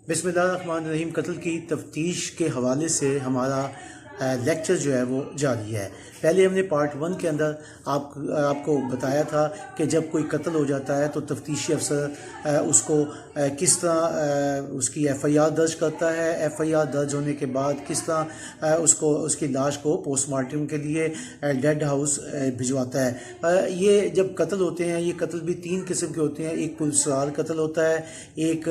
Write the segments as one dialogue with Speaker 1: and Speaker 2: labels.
Speaker 1: بسم اللہ الرحمن الرحیم۔ قتل کی تفتیش کے حوالے سے ہمارا لیکچر جو ہے وہ جاری ہے۔ پہلے ہم نے پارٹ 1 کے اندر آپ کو بتایا تھا کہ جب کوئی قتل ہو جاتا ہے تو تفتیشی افسر اس کو کس طرح اس کی ایف آئی آر درج کرتا ہے، ایف آئی آر درج ہونے کے بعد کس طرح اس کی لاش کو پوسٹ مارٹم کے لیے ڈیڈ ہاؤس بھجواتا ہے۔ یہ جب قتل ہوتے ہیں، یہ قتل بھی 3 قسم کے ہوتے ہیں۔ ایک پراسرار قتل ہوتا ہے، ایک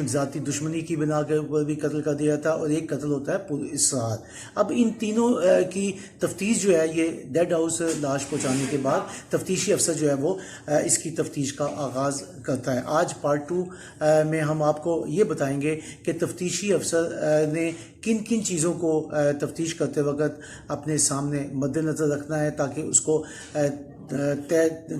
Speaker 1: ذاتی دشمنی کی بنا کے اوپر بھی قتل کر دیا جاتا ہے، اور ایک قتل ہوتا ہے پراسرار۔ اب ان تینوں کی تفتیش جو ہے، یہ ڈیڈ ہاؤس لاش پہنچانے کے بعد تفتیشی افسر جو ہے وہ اس کی تفتیش کا آغاز کرتا ہے۔ آج پارٹ 2 میں ہم آپ کو یہ بتائیں گے کہ تفتیشی افسر نے کن کن چیزوں کو تفتیش کرتے وقت اپنے سامنے مد نظر رکھنا ہے تاکہ اس کو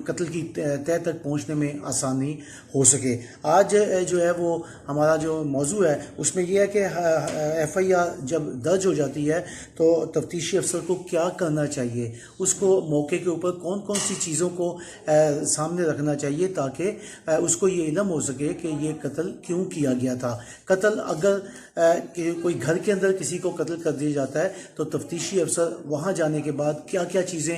Speaker 1: قتل کی تہ تک پہنچنے میں آسانی ہو سکے۔ آج جو ہے وہ ہمارا جو موضوع ہے اس میں یہ ہے کہ ایف آئی آر جب درج ہو جاتی ہے تو تفتیشی افسر کو کیا کرنا چاہیے، اس کو موقع کے اوپر کون کون سی چیزوں کو سامنے رکھنا چاہیے تاکہ اس کو یہ علم ہو سکے کہ یہ قتل کیوں کیا گیا تھا۔ قتل اگر کوئی گھر کے اندر کسی کو قتل کر دیا جاتا ہے تو تفتیشی افسر وہاں جانے کے بعد کیا کیا چیزیں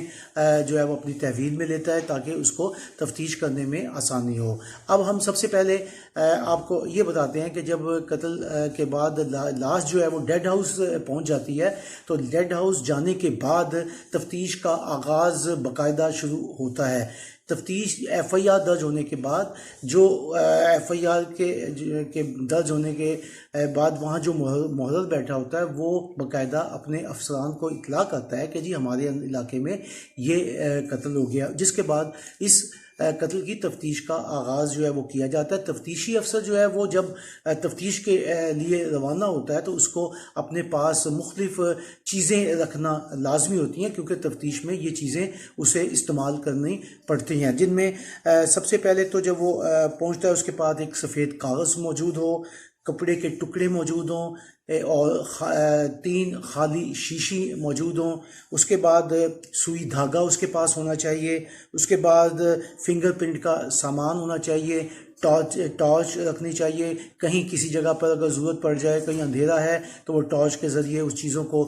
Speaker 1: جو ہے وہ اپنی تحویل میں لیتا ہے تاکہ اس کو تفتیش کرنے میں آسانی ہو۔ اب ہم سب سے پہلے آپ کو یہ بتاتے ہیں کہ جب قتل کے بعد لاش جو ہے وہ ڈیڈ ہاؤس پہنچ جاتی ہے تو ڈیڈ ہاؤس جانے کے بعد تفتیش کا آغاز باقاعدہ شروع ہوتا ہے۔ تفتیش ایف آئی آر درج ہونے کے بعد جو ایف آئی آر کے درج ہونے کے بعد وہاں جو محرر بیٹھا ہوتا ہے وہ باقاعدہ اپنے افسران کو اطلاع کرتا ہے کہ جی ہمارے علاقے میں یہ قتل ہو گیا، جس کے بعد اس قتل کی تفتیش کا آغاز جو ہے وہ کیا جاتا ہے۔ تفتیشی افسر جو ہے وہ جب تفتیش کے لیے روانہ ہوتا ہے تو اس کو اپنے پاس مختلف چیزیں رکھنا لازمی ہوتی ہیں، کیونکہ تفتیش میں یہ چیزیں اسے استعمال کرنی پڑتی ہیں، جن میں سب سے پہلے تو جب وہ پہنچتا ہے اس کے پاس ایک سفید کاغذ موجود ہو، کپڑے کے ٹکڑے موجود ہوں، اور 3 خالی شیشی موجود ہوں۔ اس کے بعد سوئی دھاگا اس کے پاس ہونا چاہیے۔ اس کے بعد فنگر پرنٹ کا سامان ہونا چاہیے، ٹارچ رکھنی چاہیے، کہیں کسی جگہ پر اگر ضرورت پڑ جائے، کہیں اندھیرا ہے تو وہ ٹارچ کے ذریعے اس چیزوں کو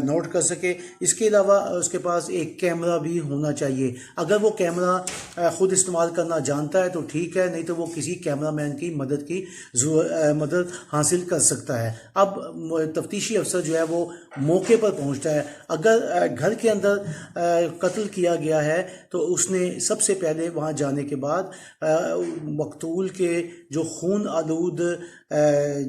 Speaker 1: نوٹ کر سکے۔ اس کے علاوہ اس کے پاس ایک کیمرہ بھی ہونا چاہیے۔ اگر وہ کیمرہ خود استعمال کرنا جانتا ہے تو ٹھیک ہے، نہیں تو وہ کسی کیمرہ مین کی مدد حاصل کر سکتا ہے۔ اب تفتیشی افسر جو ہے وہ موقع پر پہنچتا ہے۔ اگر گھر کے اندر قتل کیا گیا ہے تو اس نے سب سے پہلے وہاں جانے کے بعد مقتول کے جو خون آلود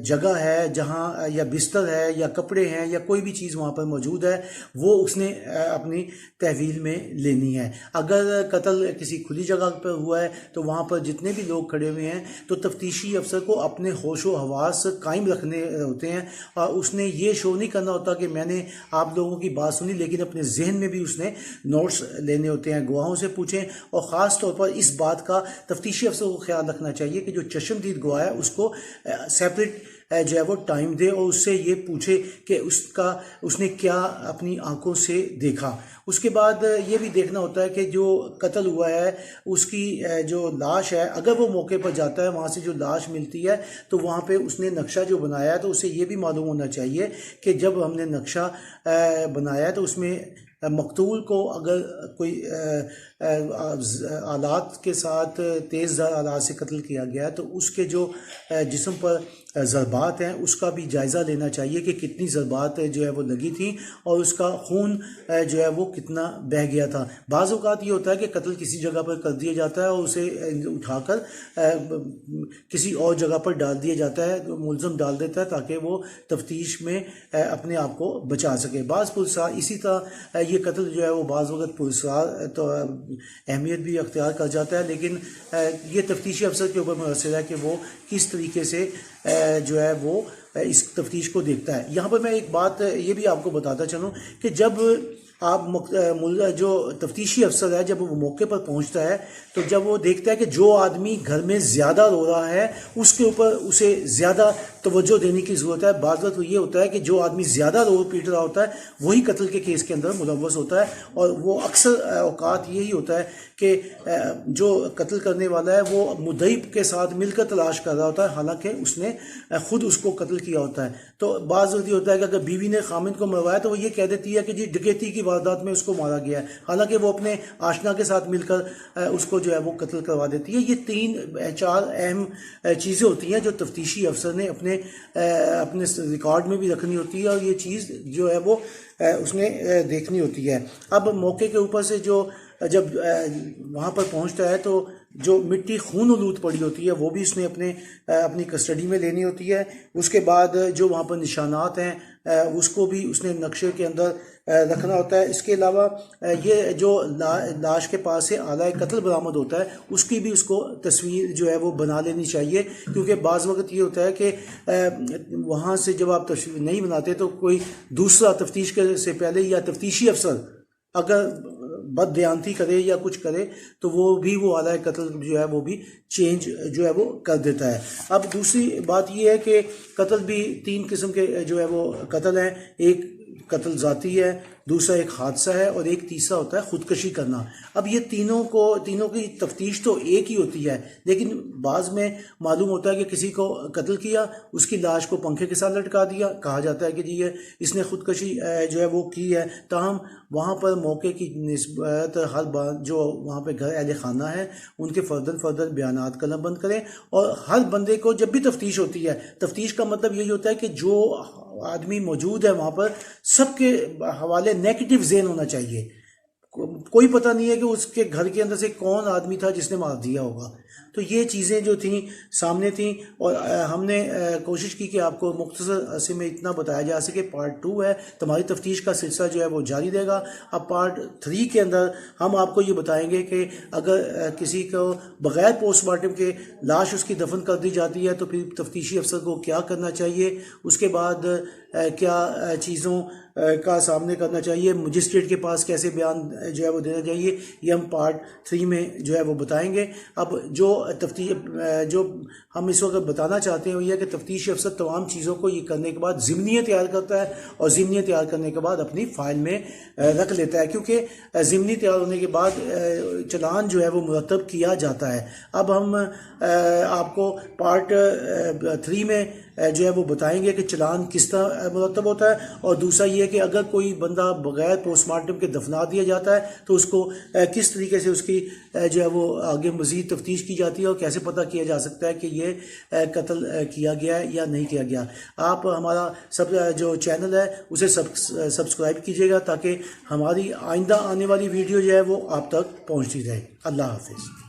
Speaker 1: جگہ ہے جہاں یا بستر ہے یا کپڑے ہیں یا کوئی بھی چیز وہاں پر موجود ہے وہ اس نے اپنی تحویل میں لینی ہے۔ اگر قتل کسی کھلی جگہ پر ہوا ہے تو وہاں پر جتنے بھی لوگ کھڑے ہوئے ہیں تو تفتیشی افسر کو اپنے ہوش و حواس قائم رکھنے ہوتے ہیں، اور اس نے یہ شو نہیں کرنا ہوتا کہ میں نے آپ لوگوں کی بات سنی، لیکن اپنے ذہن میں بھی اس نے نوٹس لینے ہوتے ہیں۔ گواہوں سے پوچھیں، اور خاص طور پر اس بات کا تفتیشی افسر کو خیال رکھنا چاہیے کہ جو چشمدید گواہ ہے اس کو سیپریٹ جو ہے وہ ٹائم دے اور اس سے یہ پوچھے کہ اس نے کیا اپنی آنکھوں سے دیکھا۔ اس کے بعد یہ بھی دیکھنا ہوتا ہے کہ جو قتل ہوا ہے اس کی جو لاش ہے، اگر وہ موقع پر جاتا ہے وہاں سے جو لاش ملتی ہے تو وہاں پہ اس نے نقشہ جو بنایا ہے تو اسے یہ بھی معلوم ہونا چاہیے کہ جب ہم نے نقشہ بنایا ہے تو اس میں مقتول کو اگر کوئی آلات کے ساتھ تیز دھار آلات سے قتل کیا گیا ہے تو اس کے جو جسم پر ضربات ہیں اس کا بھی جائزہ لینا چاہیے کہ کتنی ضربات جو ہے وہ لگی تھیں اور اس کا خون جو ہے وہ کتنا بہہ گیا تھا۔ بعض اوقات یہ ہوتا ہے کہ قتل کسی جگہ پر کر دیا جاتا ہے اور اسے اٹھا کر کسی اور جگہ پر ڈال دیا جاتا ہے، ملزم ڈال دیتا ہے تاکہ وہ تفتیش میں اپنے آپ کو بچا سکے۔ بعض پولیسرار اسی طرح یہ قتل جو ہے وہ بعض وقت پولیسرار تو اہمیت بھی اختیار کر جاتا ہے، لیکن یہ تفتیشی افسر کے اوپر منحصر ہے کہ وہ کس طریقے سے جو ہے وہ اس تفتیش کو دیکھتا ہے۔ یہاں پر میں ایک بات یہ بھی آپ کو بتاتا چلوں کہ جب آپ جو تفتیشی افسر ہے جب وہ موقع پر پہنچتا ہے تو جب وہ دیکھتا ہے کہ جو آدمی گھر میں زیادہ رو رہا ہے اس کے اوپر اسے زیادہ توجہ دینے کی ضرورت ہے. بعض وقت یہ ہوتا ہے کہ جو آدمی زیادہ رو پیٹ رہا ہوتا ہے وہی قتل کے کیس کے اندر ملوث ہوتا ہے, اور وہ اکثر اوقات یہی ہوتا ہے کہ جو قتل کرنے والا ہے وہ مدعی کے ساتھ مل کر تلاش کر رہا ہوتا ہے, حالانکہ اس نے خود اس کو قتل کیا ہوتا ہے. تو بعض وقت یہ ہوتا ہے کہ اگر بیوی نے خامند کو مروایا تو وہ یہ کہہ دیتی ہے کہ جی ڈکیتی کی واردات میں اس کو مارا گیا ہے, حالانکہ وہ اپنے آشنا کے ساتھ مل کر اس کو جو ہے وہ قتل کروا دیتی ہے. یہ 4 اہم چیزیں ہوتی ہیں جو تفتیشی افسر نے اپنے ریکارڈ میں بھی رکھنی ہوتی ہے, اور یہ چیز جو ہے وہ اس نے دیکھنی ہوتی ہے. اب موقع کے اوپر سے جب وہاں پر پہنچتا ہے تو جو مٹی خون آلود پڑی ہوتی ہے وہ بھی اس نے اپنی کسٹڈی میں لینی ہوتی ہے. اس کے بعد جو وہاں پر نشانات ہیں اس کو بھی اس نے نقشے کے اندر رکھنا ہوتا ہے. اس کے علاوہ یہ جو لاش کے پاس سے آلہ قتل برآمد ہوتا ہے اس کی بھی اس کو تصویر جو ہے وہ بنا لینی چاہیے, کیونکہ بعض وقت یہ ہوتا ہے کہ وہاں سے جب آپ تصویر نہیں بناتے تو کوئی دوسرا تفتیش سے پہلے یا تفتیشی افسر اگر بد دیانتی کرے یا کچھ کرے تو وہ اعلی قتل جو ہے وہ بھی چینج جو ہے وہ کر دیتا ہے. اب دوسری بات یہ ہے کہ قتل بھی 3 قسم کے جو ہے وہ قتل ہیں. ایک قتل ذاتی ہے, دوسرا ایک حادثہ ہے, اور ایک تیسرا ہوتا ہے خودکشی کرنا. اب یہ تینوں کی تفتیش تو ایک ہی ہوتی ہے, لیکن بعض میں معلوم ہوتا ہے کہ کسی کو قتل کیا, اس کی لاش کو پنکھے کے ساتھ لٹکا دیا, کہا جاتا ہے کہ جی اس نے خودکشی جو ہے وہ کی ہے. تاہم وہاں پر موقع کی نسبت ہر بات جو وہاں پہ گھر اہل خانہ ہے ان کے فردن بیانات کرنا بند کریں, اور ہر بندے کو جب بھی تفتیش ہوتی ہے, تفتیش کا مطلب یہی ہوتا ہے کہ جو آدمی موجود ہے وہاں پر سب کے حوالے نیگیٹو ذہن ہونا چاہیے. کوئی پتہ نہیں ہے کہ اس کے گھر کے اندر سے کون آدمی تھا جس نے مار دیا ہوگا. تو یہ چیزیں جو تھیں سامنے تھیں, اور ہم نے کوشش کی کہ آپ کو مختصر عرصے میں اتنا بتایا جا سکے. پارٹ 2 ہے, تمہاری تفتیش کا سلسلہ جو ہے وہ جاری رہے گا. اب پارٹ 3 کے اندر ہم آپ کو یہ بتائیں گے کہ اگر کسی کو بغیر پوسٹ مارٹم کے لاش اس کی دفن کر دی جاتی ہے تو پھر تفتیشی افسر کو کیا کرنا چاہیے, اس کے بعد کیا چیزوں کا سامنے کرنا چاہیے, مجسٹریٹ کے پاس کیسے بیان جو ہے وہ دینا چاہیے, یہ ہم پارٹ 3 میں جو ہے وہ بتائیں گے. اب جو ہم اس وقت بتانا چاہتے ہیں وہ یہ کہ تفتیشی افسر تمام چیزوں کو یہ کرنے کے بعد ضمنیہ تیار کرتا ہے, اور ضمنیہ تیار کرنے کے بعد اپنی فائل میں رکھ لیتا ہے, کیونکہ ضمنی تیار ہونے کے بعد چلان جو ہے وہ مرتب کیا جاتا ہے. اب ہم آپ کو پارٹ 3 میں جو ہے وہ بتائیں گے کہ چلان کس طرح مرتب ہوتا ہے, اور دوسرا یہ کہ اگر کوئی بندہ بغیر پوسٹ مارٹم کے دفنا دیا جاتا ہے تو اس کو کس طریقے سے اس کی جو ہے وہ آگے مزید تفتیش کی جاتی ہے, اور کیسے پتہ کیا جا سکتا ہے کہ یہ قتل کیا گیا ہے یا نہیں کیا گیا. آپ ہمارا جو چینل ہے اسے سبسکرائب کیجیے گا تاکہ ہماری آئندہ آنے والی ویڈیو جو ہے وہ آپ تک پہنچتی رہے. اللہ حافظ.